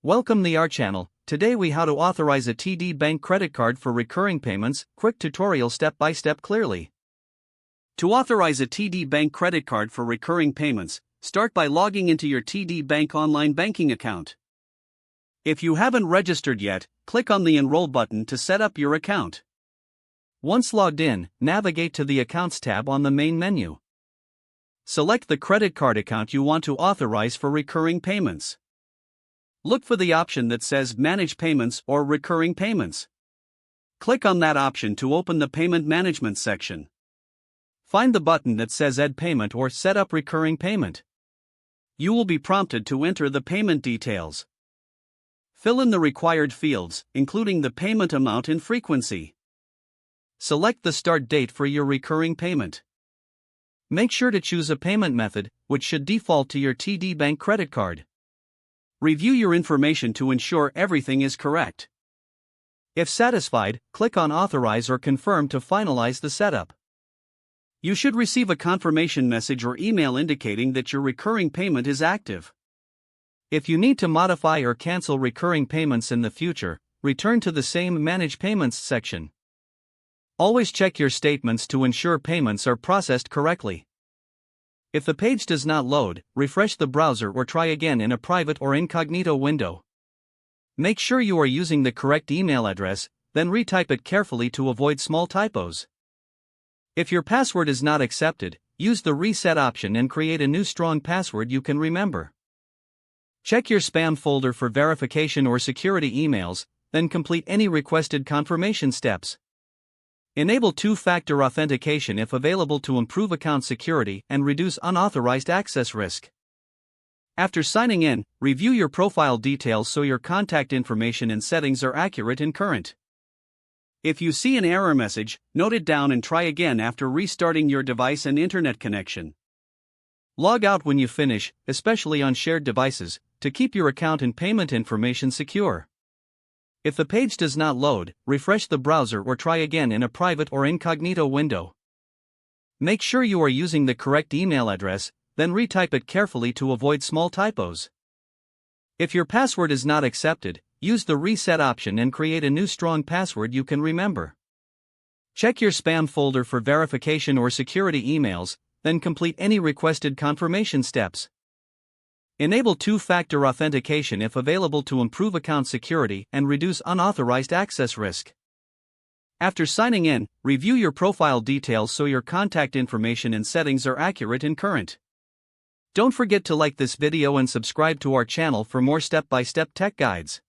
Welcome to our channel. Today we how to authorize a TD Bank credit card for recurring payments. Quick tutorial step by step clearly. To authorize a TD Bank credit card for recurring payments, start by logging into your TD Bank online banking account. If you haven't registered yet, click on the Enroll button to set up your account. Once logged in, navigate to the Accounts tab on the main menu. Select the credit card account you want to authorize for recurring payments. Look for the option that says Manage Payments or Recurring Payments. Click on that option to open the Payment Management section. Find the button that says Add Payment or Set up Recurring Payment. You will be prompted to enter the payment details. Fill in the required fields, including the payment amount and frequency. Select the start date for your recurring payment. Make sure to choose a payment method, which should default to your TD Bank credit card. Review your information to ensure everything is correct. If satisfied, click on Authorize or Confirm to finalize the setup. You should receive a confirmation message or email indicating that your recurring payment is active. If you need to modify or cancel recurring payments in the future, return to the same Manage Payments section. Always check your statements to ensure payments are processed correctly. If the page does not load, refresh the browser or try again in a private or incognito window. Make sure you are using the correct email address, then retype it carefully to avoid small typos. If your password is not accepted, use the Reset option and create a new strong password you can remember. Check your spam folder for verification or security emails, then complete any requested confirmation steps. Enable two-factor authentication if available to improve account security and reduce unauthorized access risk. After signing in, review your profile details so your contact information and settings are accurate and current. If you see an error message, note it down and try again after restarting your device and internet connection. Log out when you finish, especially on shared devices, to keep your account and payment information secure. If the page does not load, refresh the browser or try again in a private or incognito window. Make sure you are using the correct email address, then retype it carefully to avoid small typos. If your password is not accepted, use the Reset option and create a new strong password you can remember. Check your spam folder for verification or security emails, then complete any requested confirmation steps. Enable two-factor authentication if available to improve account security and reduce unauthorized access risk. After signing in, review your profile details so your contact information and settings are accurate and current. Don't forget to like this video and subscribe to our channel for more step-by-step tech guides.